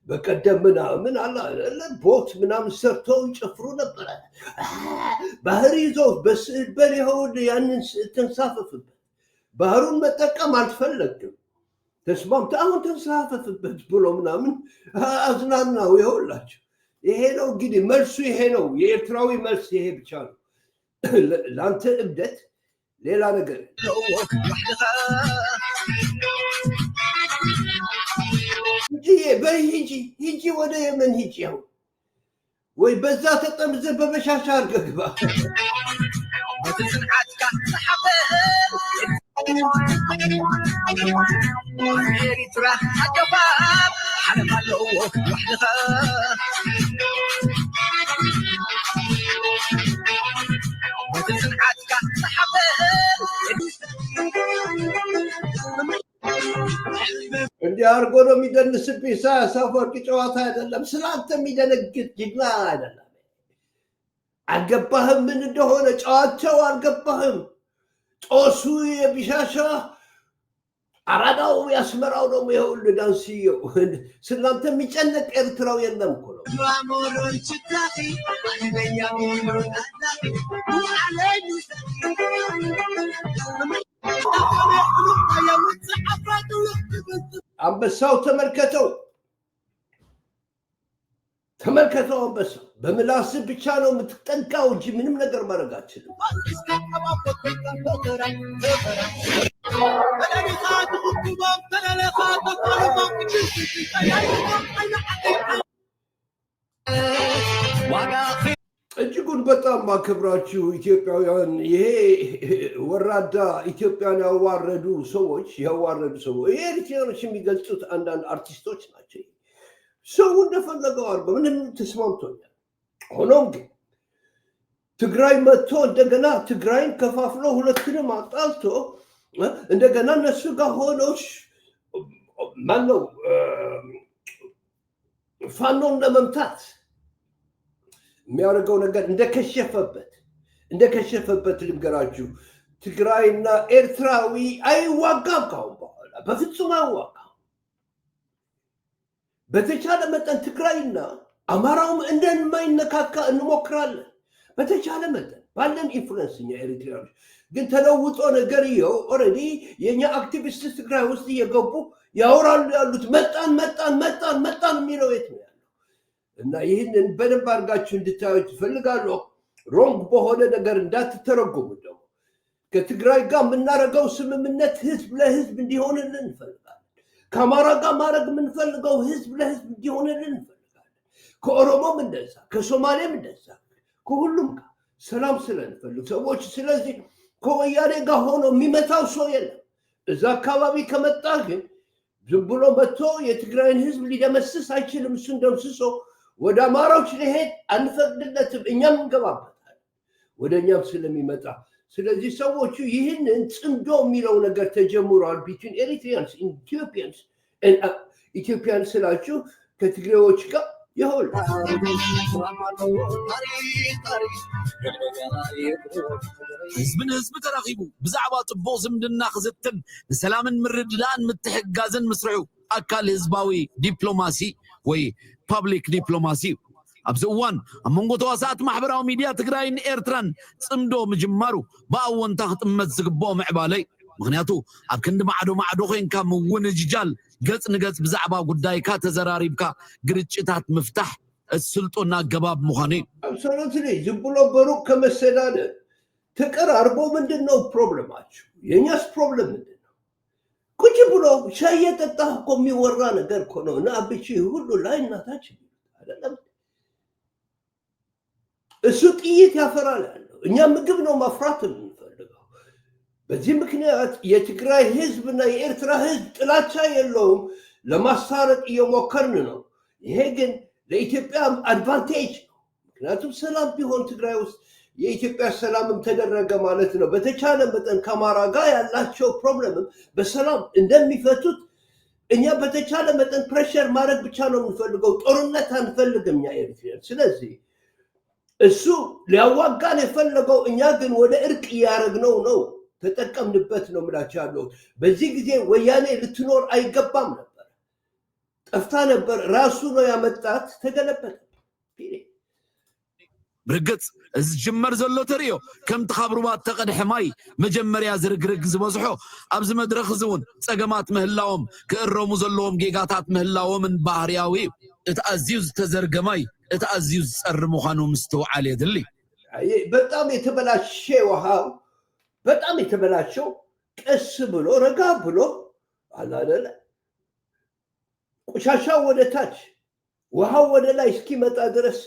በቀደም ምናምን አለ ቦት ምናምን ሰርተው ይጨፍሩ ነበረ። ባህር ይዘው በስዕል በል ይኸውልህ ያንን ተንሳፈፍበት። ባህሩን መጠቀም አልፈለግም፣ ተስማምተ አሁን ተንሳፈፍበት ብሎ ምናምን አዝናናው። ይኸውላቸው ይሄ ነው እንግዲህ መልሱ፣ ይሄ ነው የኤርትራዊ መልስ፣ ይሄ ብቻ ነው። ለአንተ እብደት ሌላ ነገር ሂጂ ወደ የመን ሂጂ፣ ያው ወይ በዛ ተጠምዘ በበሻሻ አድርገህ ግባ። እንዲህ አድርጎ ነው የሚደንስብኝ። ኢሳያስ አፈወርቂ ጨዋታ አይደለም፣ ስላንተ የሚደነግጥ ጀግና አይደለም። አልገባህም ምን እንደሆነ ጨዋታው አልገባህም። ጦሱ የቢሻሻ አራዳው ያስመራው ደግሞ ይኸውልህ ዳንስየው። ስላንተ የሚጨነቅ ኤርትራው የለም እኮ ነው። አንበሳው ተመልከተው ተመልከተው አንበሳ በምላስ ብቻ ነው የምትጠንቃው እንጂ ምንም ነገር ማድረግ አትችልም። እጅጉን በጣም ማከብራችሁ ኢትዮጵያውያን፣ ይሄ ወራዳ ኢትዮጵያን ያዋረዱ ሰዎች ይሄ ኤርትራኖች የሚገልጹት አንዳንድ አርቲስቶች ናቸው። ሰው እንደፈለገው አድርጎ ምንም ተስማምቶኛል። ሆኖም ግን ትግራይ መጥቶ እንደገና ትግራይን ከፋፍሎ ሁለቱንም አጣልቶ እንደገና እነሱ ጋር ሆኖች ማነው ፋኖን ለመምታት የሚያደርገው ነገር እንደከሸፈበት ልንገራችሁ። ትግራይና ኤርትራዊ አይዋጋም ካሁን በኋላ በፍጹም አይዋጋም። በተቻለ መጠን ትግራይና አማራውም እንደማይነካካ እንሞክራለን። በተቻለ መጠን ባለን ኢንፍሉዌንስ እኛ ኤሪትሪያኖች ግን ተለውጦ ነገር ይኸው ኦልሬዲ የኛ አክቲቪስት ትግራይ ውስጥ እየገቡ ያወራሉ ያሉት መጣን የሚለው የት ነው ያለው? እና ይህንን በደንብ አድርጋችሁ እንድታዩት እፈልጋለሁ። ሮንግ በሆነ ነገር እንዳትተረጎሙ። ደግሞ ከትግራይ ጋር የምናደርገው ስምምነት ህዝብ ለህዝብ እንዲሆንልን እንፈልጋለን። ከአማራ ጋር ማድረግ የምንፈልገው ህዝብ ለህዝብ እንዲሆንልን እንፈልጋለን። ከኦሮሞም እንደዛ፣ ከሶማሌም እንደዛ፣ ከሁሉም ጋር ሰላም ስለንፈልግ ሰዎች። ስለዚህ ከወያኔ ጋር ሆኖ የሚመታው ሰው የለም። እዛ አካባቢ ከመጣ ግን ዝም ብሎ መጥቶ የትግራይን ህዝብ ሊደመስስ አይችልም። እሱን ደምስሶ ወደ አማራዎች ሊሄድ አንፈቅድለትም። እኛም እንገባበታል ወደ እኛም ስለሚመጣ። ስለዚህ ሰዎቹ ይህንን ጽምዶ የሚለው ነገር ተጀምሯል። ቢትዊን ኤሪትሪያንስ ኢትዮጵያን ስላችሁ ከትግሬዎች ጋር ይሆን ህዝብን ህዝቢ ተራኺቡ ብዛዕባ ጽቡቕ ዝምድና ክዝትን ንሰላምን ምርድዳእን ምትሕጋዝን ምስርዑ ኣካል ህዝባዊ ዲፕሎማሲ ወይ ፐብሊክ ዲፕሎማሲ እዩ። ኣብዚ እዋን ኣብ መንጎ ተዋሳእቲ ማሕበራዊ ሚድያ ትግራይን ኤርትራን ጽምዶ ምጅማሩ ብኣወንታ ክጥመት ዝግብኦ ምዕባለ እዩ። ምክንያቱ ኣብ ክንዲ ማዕዶ ኮንካ ምውንጅጃል ገጽ ንገጽ ብዛዕባ ጉዳይካ ተዘራሪብካ ግርጭታት ምፍታሕ እትስልጡና አገባብ ምዃኑ እዩ። አብሶሉትሊ ዝም ብሎ በሩቅ ከመሰዳደር ተቀራርቦ ምንድን ነው ፕሮብለማችሁ? የእኛስ ፕሮብለም ምንድን ነው? ቁጭ ብሎ ሻይ የጠጣህ እኮ የሚወራ ነገር እኮ ነው። እና አብቺ ሁሉ ላይ እናታችን አይደለም እሱ ጥይት ያፈራል ያለው፣ እኛ ምግብ ነው ማፍራት የምንፈልገው። በዚህ ምክንያት የትግራይ ህዝብና የኤርትራ ህዝብ ጥላቻ የለውም፣ ለማስታረቅ እየሞከርን ነው። ይሄ ግን ለኢትዮጵያ አድቫንቴጅ ነው። ምክንያቱም ሰላም ቢሆን ትግራይ ውስጥ የኢትዮጵያ ሰላምም ተደረገ ማለት ነው። በተቻለ መጠን ከአማራ ጋር ያላቸው ፕሮብለምም በሰላም እንደሚፈቱት እኛ በተቻለ መጠን ፕሬሸር ማድረግ ብቻ ነው የምንፈልገው። ጦርነት አንፈልግም እኛ ኤሪትሪያን። ስለዚህ እሱ ሊያዋጋን የፈለገው እኛ ግን ወደ እርቅ እያደረግነው ነው። ተጠቀምንበት ነው የምላቸው ያለው። በዚህ ጊዜ ወያኔ ልትኖር አይገባም ነበር፣ ጠፍታ ነበር። ራሱ ነው ያመጣት፣ ተገለበጠ። ብርግጽ እዚ ጅመር ዘሎ ተርእዮ ከምቲ ካብ ሩባት ተቐድሐ ማይ መጀመርያ ዝርግርግ ዝበዝሖ ኣብዚ መድረኽ እዚ እውን ፀገማት ምህላዎም ክእረሙ ዘለዎም ጌጋታት ምህላዎምን ባህርያዊ እዩ። እቲ ኣዝዩ ዝተዘርገማይ እቲ ኣዝዩ ዝፀሪ ምዃኑ ምስተውዓል የድሊ። በጣም የተበላሸ ውሃው በጣም የተበላሸው ቀስ ብሎ ረጋ ብሎ አላደለ ቆሻሻው ወደ ታች ውሃው ወደ ላይ እስኪመጣ ድረስ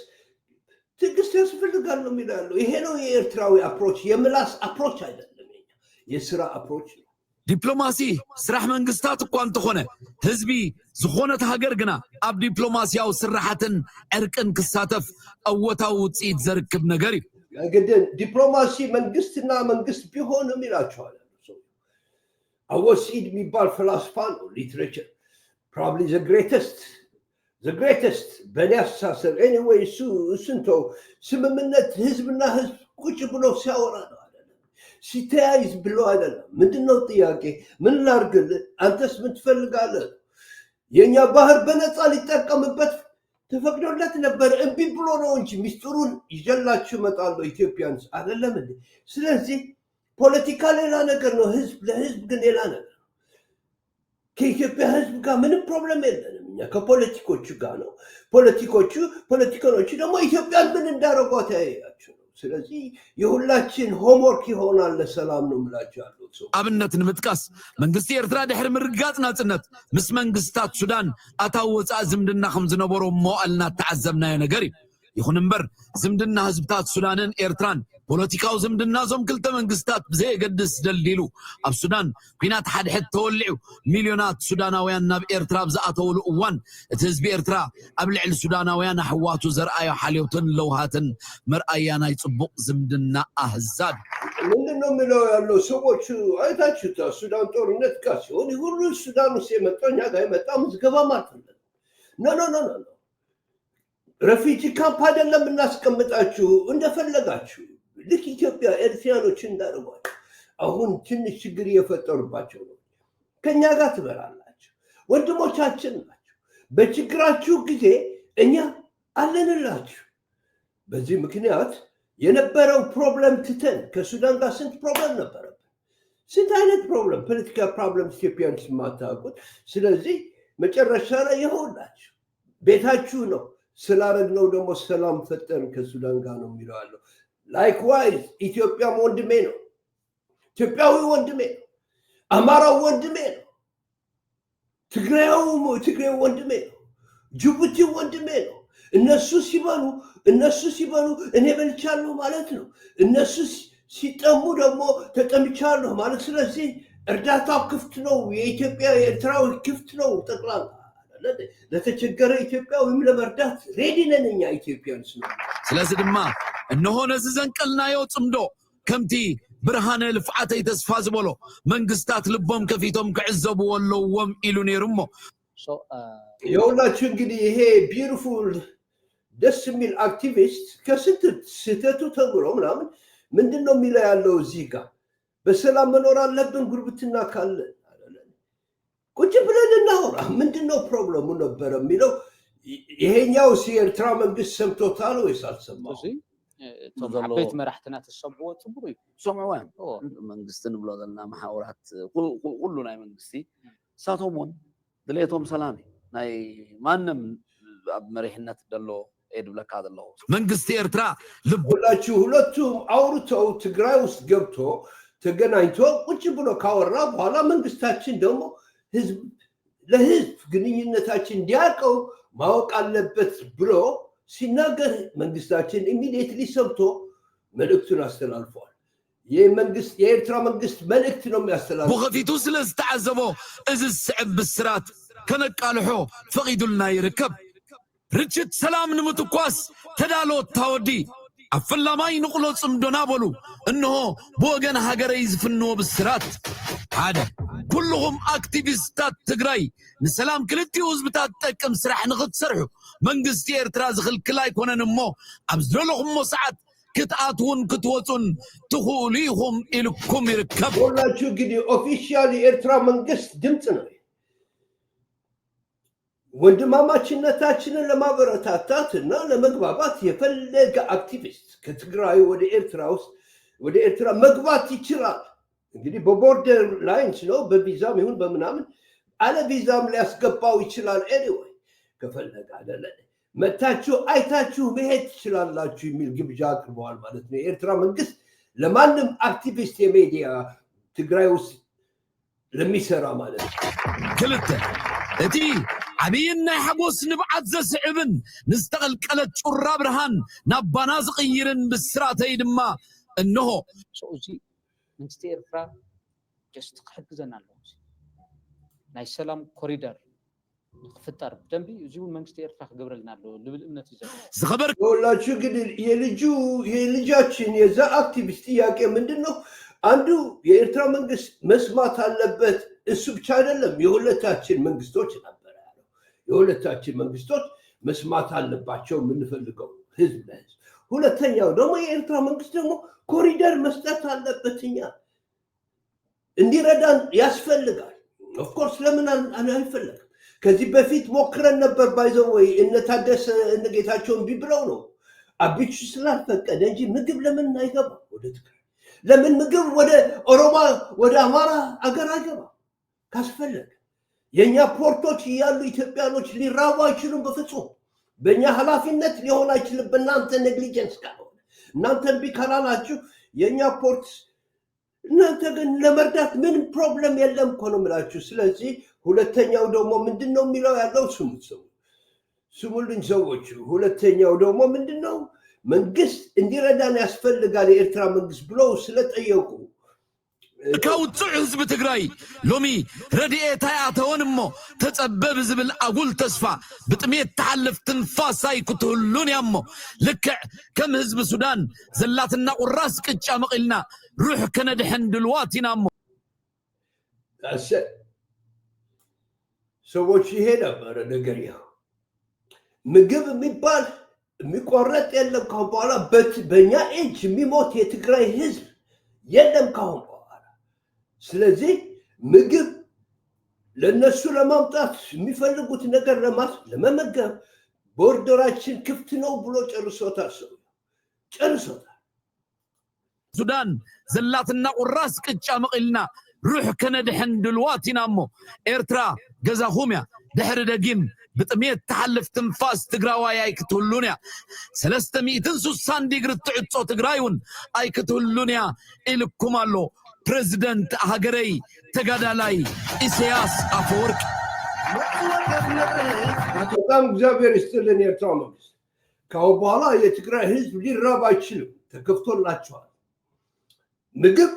ትዕግስት ያስፈልጋል ነው የሚላለው። ይሄ ነው የኤርትራዊ አፕሮች፣ የምላስ አፕሮች አይደለም፣ የስራ አፕሮች ነው። ዲፕሎማሲ ስራሕ መንግስታት እኳ እንተኾነ ህዝቢ ዝኾነት ሃገር ግና ኣብ ዲፕሎማሲያዊ ስራሓትን ዕርቅን ክሳተፍ ቀወታዊ ውፅኢት ዘርክብ ነገር እዩ። እንግዲህ ዲፕሎማሲ መንግስትና መንግስት ቢሆንም ይላቸዋል። አወሲድ የሚባል ፈላስፋ ነው። ሊትሬቸር ፕሮባብሊ ዘ ግሬተስት በእኔ አስተሳሰብ። ኤኒዌይ እሱን ተው። ስምምነት ህዝብና ህዝብ ቁጭ ብሎ ሲያወራ ነው አይደለም፣ ሲተያይዝ ብሎ አይደለም። ምንድነው ጥያቄ? ምን ላድርግልህ? አንተስ ምን ትፈልጋለህ? የእኛ ባህር በነፃ ሊጠቀምበት ተፈቅዶለት ነበር፣ እምቢ ብሎ ነው እንጂ ሚስጥሩን ይዤላችሁ እመጣለሁ ኢትዮጵያንስ አይደለም እንዴ? ስለዚህ ፖለቲካ ሌላ ነገር ነው፣ ህዝብ ለህዝብ ግን ሌላ ነገር ነው። ከኢትዮጵያ ህዝብ ጋር ምንም ፕሮብለም የለንም እኛ እኛ ከፖለቲኮቹ ጋር ነው። ፖለቲከኞቹ ደግሞ ኢትዮጵያን ምን እንዳደረጓት ያያቸው ነው። ስለዚህ የሁላችን ሆምወርክ ይሆናል ለሰላም ነው የምላቸው ያሉት ሰው አብነት ንምጥቃስ መንግስቲ ኤርትራ ድሕሪ ምርጋጽ ናጽነት ምስ መንግስታት ሱዳን ኣታው ወፃእ ዝምድና ከም ዝነበሮ እሞ ኣልና ተዓዘብናዮ ነገር እዩ ይኹን እምበር ዝምድና ህዝብታት ሱዳንን ኤርትራን ፖለቲካዊ ዝምድና ዞም ክልተ መንግስታት ብዘየገድስ ደልዲሉ ኣብ ሱዳን ኩናት ሓድሕድ ተወሊዑ ሚልዮናት ሱዳናውያን ናብ ኤርትራ ብዝኣተውሉ እዋን እቲ ህዝቢ ኤርትራ ኣብ ልዕሊ ሱዳናውያን ኣሕዋቱ ዘርኣዮ ሓልዮትን ለውሃትን መርኣያ ናይ ጽቡቕ ዝምድና ኣህዛብ ምንድን ነው የሚለው ያለው ሰዎች አይታችሁታ ሱዳን ጦርነት ጋር ሲሆን ሁሉ ሱዳን ውስጥ የመጣው እኛ ጋር የመጣ ምዝገባ ማለት ነው። ረፊጂ ካምፕ አይደለም እናስቀምጣችሁ እንደፈለጋችሁ ልክ ኢትዮጵያ ኤርትራኖች እንዳደረጓቸው አሁን ትንሽ ችግር እየፈጠሩባቸው ነው። ከኛ ጋር ትበላላችሁ፣ ወንድሞቻችን ናቸው። በችግራችሁ ጊዜ እኛ አለንላችሁ። በዚህ ምክንያት የነበረው ፕሮብለም ትተን ከሱዳን ጋር ስንት ፕሮብለም ነበረብን፣ ስንት አይነት ፕሮብለም፣ ፖለቲካ ፕሮብለም ኢትዮጵያንስ የማታውቁት። ስለዚህ መጨረሻ ላይ ይሆንላችሁ ቤታችሁ ነው ስላረግነው ደግሞ ሰላም ፈጠን ከሱዳን ጋር ነው የሚለው። ላይክዋይዝ ኢትዮጵያም ወንድሜ ነው፣ ኢትዮጵያዊ ወንድሜ ነው፣ አማራው ወንድሜ ነው፣ ትግራዩ ወንድሜ ነው፣ ጅቡቲ ወንድሜ ነው። እነሱ ሲበሉ እኔ በልቻለሁ ማለት ነው። እነሱ ሲጠሙ ደግሞ ተጠምቻለሁ ማለት። ስለዚህ እርዳታው ክፍት ነው፣ የኢትዮጵያ የኤርትራዊ ክፍት ነው ጠቅላላ ለተቸገረ ኢትዮጵያ ወይም ለመርዳት ሬዲ ነን እኛ ኢትዮጵያንስ ነው። ስለዚህ ድማ እነሆ ነዚ ዘንቀልናዮ ጽምዶ ከምቲ ብርሃነ ልፍዓተይ ተስፋ ዝበሎ መንግስታት ልቦም ከፊቶም ክዕዘብዎ ኣለዎም ኢሉ ነይሩሞ የሁላችሁ እንግዲህ ይሄ ቢዩቲፉል ደስ የሚል አክቲቪስት ከስንት ስህተቱ ተምሮ ምናምን ምንድን ነው የሚለው ያለው እዚህ ጋር በሰላም መኖር አለብን ጉርብትና ካለ ቁጭ ብለን እናውራ። ምንድን ነው ፕሮብለሙ ነበረ የሚለው ይሄኛው የኤርትራ መንግስት ሰምቶታል ወይስ አልሰማም? ዓበይቲ መራሕትና ተሰብዎ ጽቡቕ እዩ ሰምዕዋን መንግስቲ ንብሎ ዘለና ማሕበራት ኩሉ ናይ መንግስቲ ሳቶም እውን ድሌቶም ሰላም እዩ ናይ ማንም ኣብ መሪሕነት ደሎ የድብለካ ዘለዉ መንግስቲ ኤርትራ ሁላችሁ ሁለቱም አውርተው ትግራይ ውስጥ ገብቶ ተገናኝቶ ቁጭ ብሎ ካወራ በኋላ መንግስታችን ደግሞ ለህዝብ ግንኙነታችን እንዲያውቀው ማወቅ አለበት ብሎ ሲናገር መንግስታችን ኢሚዲየትሊ ሰምቶ መልእክቱን አስተላልፏል። የኤርትራ መንግስት መልእክት ነው የሚያስተላልፈው። ብኸፊቱ ስለ ዝተዓዘቦ እዚ ዝስዕብ ብስራት ከነቃልሖ ፈቂዱልና ይርከብ። ርችት ሰላም ንምትኳስ ተዳሎ ታወዲ ኣብ ፈላማይ ንቕሎ ጽምዶና በሉ እንሆ ብወገን ሃገረይ ዝፍንዎ ብስራት ሓደ ኩልኹም ኣክቲቪስታት ትግራይ ንሰላም ክልቲኡ ህዝብታት ጠቅም ስራሕ ንኽትሰርሑ መንግስቲ ኤርትራ ዝኽልክል ኣይኮነን እሞ ኣብ ዝደለኹሞ ሰዓት ክትኣትውን ክትወፁን ትኽእሉ ኢኹም ኢልኩም ይርከብ። ሁላችሁ እንግዲህ ኦፊሻል የኤርትራ መንግስት ድምፅ ነው። ወንድማማችነታችንን ለማበረታታት እና ለመግባባት የፈለገ አክቲቪስት ከትግራይ ወደ ኤርትራ መግባት ይችላል። እንግዲህ በቦርደር ላይንስ ነው፣ በቪዛም ይሁን በምናምን አለ ቪዛም ሊያስገባው ይችላል። ኤኒዌይ ከፈለገ አይደለ መታችሁ አይታችሁ መሄድ ትችላላችሁ የሚል ግብዣ አቅርበዋል ማለት ነው የኤርትራ መንግስት ለማንም አክቲቪስት የሚዲያ ትግራይ ውስጥ ለሚሰራ ማለት ነው። ክልተ እቲ ዓብይን ናይ ሓጎስ ንብዓት ዘስዕብን ንዝተቐልቀለት ጩራ ብርሃን ናባና ዝቕይርን ብስራተይ ድማ እንሆ እዚ መንግስቲ ኤርትራ ጀስት ክሕግዘና ኣለዎ ናይ ሰላም ኮሪደር ክፍጠር ደንቢ እዚሁ መንግስቲ ኤርትራ ክገብረልና ኣለዎ ልብል እምነት እዩ ዝኸበር ሁላችሁ እንግዲህ የልጃችን የዛ አክቲቪስት ጥያቄ ምንድን ነው? አንዱ የኤርትራ መንግስት መስማት አለበት። እሱ ብቻ አይደለም የሁለታችን መንግስቶች ነበር ያለው። የሁለታችን መንግስቶች መስማት አለባቸው የምንፈልገው ህዝብ ለህዝብ። ሁለተኛው ደግሞ የኤርትራ መንግስት ደግሞ ኮሪደር መስጠት አለበት፣ እኛ እንዲረዳን ያስፈልጋል። ኦፍኮርስ ለምን አይፈለግም? ከዚህ በፊት ሞክረን ነበር ባይዘው ወይ እነታደሰ እነጌታቸውን ቢብለው ነው አቢቹ ስላልፈቀደ እንጂ ምግብ ለምን አይገባ ወደ ትግራይ? ለምን ምግብ ወደ ኦሮማ ወደ አማራ አገር አይገባ? ካስፈለገ የኛ ፖርቶች ያሉ ኢትዮጵያኖች ሊራቡ አይችሉም በፍጹም በእኛ ኃላፊነት ሊሆን አይችልም በእናንተ ኔግሊጀንስ ካልሆነ እናንተን ቢካላላችሁ የኛ ፖርት እናንተ ግን ለመርዳት ምንም ፕሮብለም የለም እኮ ነው የምላችሁ ስለዚህ ሁለተኛው ደግሞ ምንድነው የሚለው ያለው ስሙልኝ ሰዎች ሁለተኛው ደግሞ ምንድነው መንግስት እንዲረዳን ያስፈልጋል የኤርትራ መንግስት ብለው ስለጠየቁ كاوتسع حزب تግራይ ሎሚ ረዲኤታ ያተወንሞ ተጸበብ ዝብል አጉል ተስፋ ብጥሜት ተሐልፍ ትንፋሳይ ክትሁሉን ያሞ ልክዕ ከም ህዝብ ሱዳን ዘላትና ቁራስ ቅጫ መቂልና ሩሕ ከነድሕን ድልዋቲናሞ ሰዎች ይሄ ነበረ ነገር ያው ምግብ የሚባል የሚቆረጥ የለም ካሁን በኋላ በእኛ እጅ የሚሞት የትግራይ ህዝብ የለም ካሁን ስለዚህ ምግብ ለነሱ ለማምጣት የሚፈልጉት ነገር ለመመገብ ቦርደራችን ክፍት ነው ብሎ ጨርሶታል ሱዳን ዘላትና ቁራስ ቅጫ መቂልና ሩሕ ከነድሕን ድልዋቲናሞ ኤርትራ ገዛኹምያ ድሕሪ ደጊም ብጥሜት ተሐልፍ ትንፋስ ትግራዋይ ኣይክትህሉንያ 360 ዲግሪ ትዕጾ ትግራይውን ኣይክትህሉንያ ኢልኩም ኣሎ ፕሬዝደንት ሀገረይ ተጋዳላይ ኢሳያስ አፈወርቅ በጣም እግዚአብሔር ይስጥልን የኤርትራ መንግስት ካሁን በኋላ የትግራይ ህዝብ ሊራብ አይችልም ተከፍቶላቸዋል ምግብ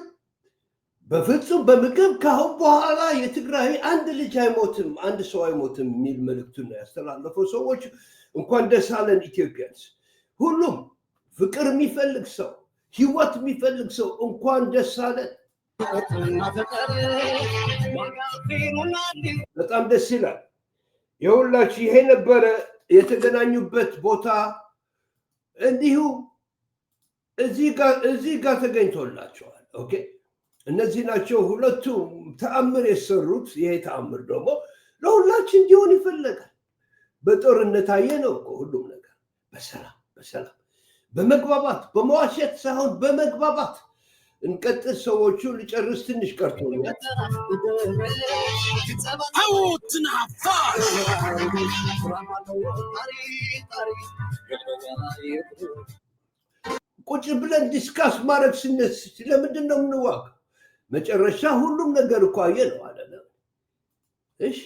በፍጹም በምግብ ካሁን በኋላ የትግራይ አንድ ልጅ አይሞትም አንድ ሰው አይሞትም የሚል መልእክቱን ያስተላለፈው ሰዎች እንኳን ደስ አለን ኢትዮጵያንስ ሁሉም ፍቅር የሚፈልግ ሰው ህይወት የሚፈልግ ሰው እንኳን ደስ አለን በጣም ደስ ይላል የሁላችሁ ይሄ ነበረ የተገናኙበት ቦታ እንዲሁ እዚህ ጋር ተገኝቶላቸዋል ኦኬ እነዚህ ናቸው ሁለቱ ተአምር የሰሩት ይሄ ተአምር ደግሞ ለሁላችን እንዲሆን ይፈልጋል በጦርነት አየነው እኮ ሁሉም ነገር በሰላም በመግባባት በመዋሸት ሳይሆን በመግባባት እንቀጥል ሰዎቹ ሊጨርስ ትንሽ ቀርቶኛል ቁጭ ብለን ዲስካስ ማድረግ ስነስ ለምንድን ነው የምንዋጋ መጨረሻ ሁሉም ነገር እኮ አየነው አይደለም እሺ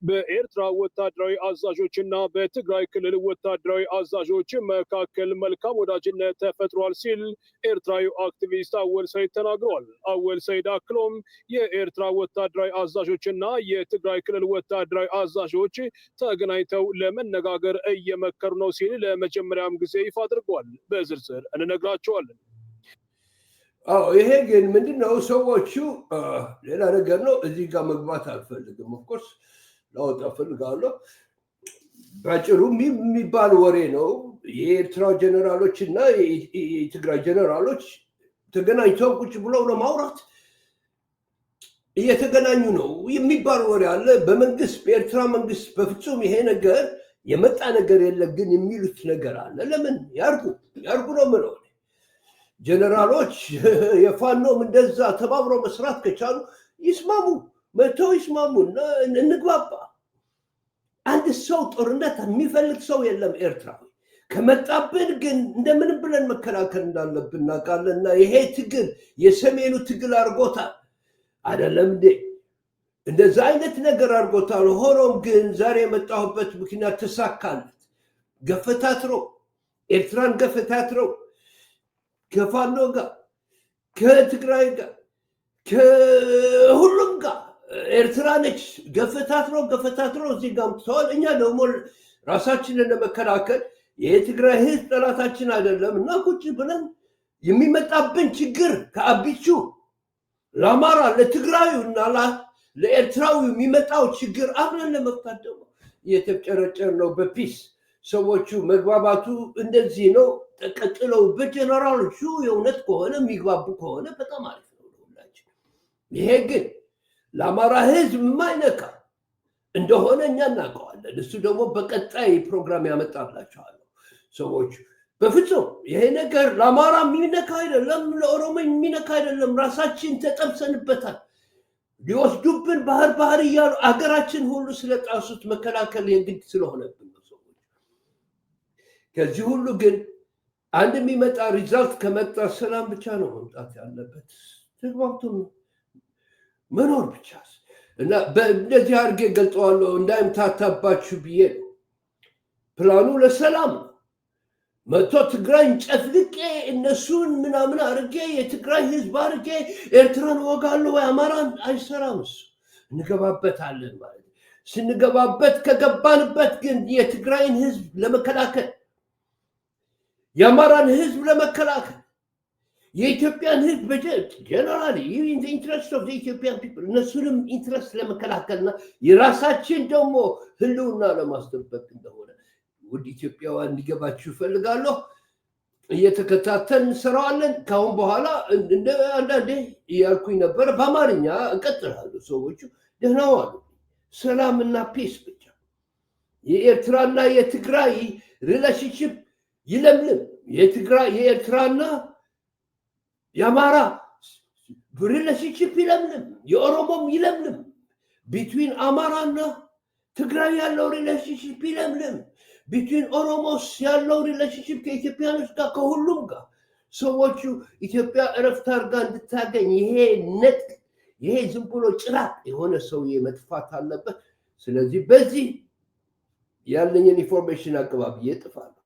በኤርትራ ወታደራዊ አዛዦችና በትግራይ ክልል ወታደራዊ አዛዦች መካከል መልካም ወዳጅነት ተፈጥሯል ሲል ኤርትራዊ አክቲቪስት አወል ሰይድ ተናግሯል። አወል ሰይድ አክሎም የኤርትራ ወታደራዊ አዛዦችና የትግራይ ክልል ወታደራዊ አዛዦች ተገናኝተው ለመነጋገር እየመከሩ ነው ሲል ለመጀመሪያም ጊዜ ይፋ አድርጓል። በዝርዝር እንነግራቸዋለን። ይሄ ግን ምንድነው ሰዎቹ ሌላ ነገር ነው እዚህ ጋር መግባት አልፈልግም ኦፍኮርስ ላወጣ ፈልጋለሁ ባጭሩ የሚባል ወሬ ነው የኤርትራ ጀነራሎች እና የትግራይ ጀነራሎች ተገናኝተው ቁጭ ብለው ለማውራት እየተገናኙ ነው የሚባል ወሬ አለ በመንግስት በኤርትራ መንግስት በፍጹም ይሄ ነገር የመጣ ነገር የለም ግን የሚሉት ነገር አለ ለምን ያርጉ ነው ምለው ጀነራሎች የፋኖም እንደዛ ተባብሮ መስራት ከቻሉ ይስማሙ መተው ይስማሙና እንግባባ አንድ ሰው ጦርነት የሚፈልግ ሰው የለም ኤርትራዊ ከመጣብን ግን እንደምን ብለን መከላከል እንዳለብን እናውቃለንና ይሄ ትግል የሰሜኑ ትግል አርጎታል አይደለም እንዴ እንደዛ አይነት ነገር አርጎታል ሆኖም ግን ዛሬ የመጣሁበት ምክንያት ተሳካለት ገፈታትሮ ኤርትራን ገፈታትሮ ከፋኖ ጋር ከትግራይ ጋር ከሁሉም ጋር ኤርትራ ነች ገፈታትሮ እዚህ ጋር ተዋል እኛ ደግሞ ራሳችንን ለመከላከል የትግራይ ህዝብ ጠላታችን አይደለም እና ቁጭ ብለን የሚመጣብን ችግር ከአቢቹ ለአማራ ለትግራዩ እና ለኤርትራዊ የሚመጣው ችግር አብረን ለመፍታት ደግሞ እየተጨረጨር ነው በፒስ ሰዎቹ መግባባቱ እንደዚህ ነው ተቀጥለው በጀነራሎቹ የእውነት ከሆነ የሚግባቡ ከሆነ በጣም አሪፍ ነው ሁላችን ይሄ ግን ለአማራ ህዝብ የማይነካ እንደሆነ እኛ እናውቀዋለን እሱ ደግሞ በቀጣይ ፕሮግራም ያመጣላቸዋል ሰዎች በፍጹም ይሄ ነገር ለአማራ የሚነካ አይደለም፣ ለኦሮሞ የሚነካ አይደለም። ራሳችን ተጠብሰንበታል። ሊወስዱብን ባህር እያሉ አገራችን ሁሉ ስለጣሱት መከላከል የግድ ስለሆነብን ነው ሰዎች። ከዚህ ሁሉ ግን አንድ የሚመጣ ሪዛልት ከመጣ ሰላም ብቻ ነው መምጣት ያለበት፣ ተግባብቶ መኖር ብቻ እና በእንደዚህ አድርጌ ገልጸዋለሁ እንዳይምታታባችሁ ብዬ ነው። ፕላኑ ለሰላም ነው። መጥቶ ትግራይን ጨፍልቄ እነሱን ምናምን አድርጌ የትግራይ ህዝብ አድርጌ ኤርትራን ወጋለሁ ወይ አማራን አይሰራም። እሱ እንገባበታለን ማለት ነው። ስንገባበት ከገባንበት ግን የትግራይን ህዝብ ለመከላከል የአማራን ህዝብ ለመከላከል የኢትዮጵያን ህዝብ ጀነራሊ ኢንትረስት ኦፍ ኢትዮጵያን ፒፕል እነሱንም ኢንትረስት ለመከላከልና የራሳችን ደግሞ ህልውና ለማስጠበቅ እንደሆነ ውድ ኢትዮጵያውያን እንዲገባችሁ እፈልጋለሁ። እየተከታተልን እንሰራዋለን። ካሁን በኋላ አንዳንዴ እያልኩኝ ነበረ፣ በአማርኛ እቀጥላለሁ። ሰዎቹ ደህና ዋሉ። ሰላምና ፒስ ብቻ። የኤርትራና የትግራይ ሪሌሽንሽፕ ይለምልም። የኤርትራና የአማራ ሪሌሽንሽፕ ይለምልም። የኦሮሞም ይለምልም። ቢትዊን አማራና ትግራይ ያለው ሪሌሽንሽፕ ይለምልም። ቢትዊን ኦሮሞስ ያለው ሪሌሽንሽፕ ከኢትዮጵያኖች ጋር ከሁሉም ጋር ሰዎቹ ኢትዮጵያ እረፍት አድርጋ እንድታገኝ ይሄ ዝም ብሎ ጭራቅ የሆነ ሰውዬ መጥፋት አለበት። ስለዚህ በዚህ ያለኝን ኢንፎርሜሽን አቀባብዬ እጥፋለሁ።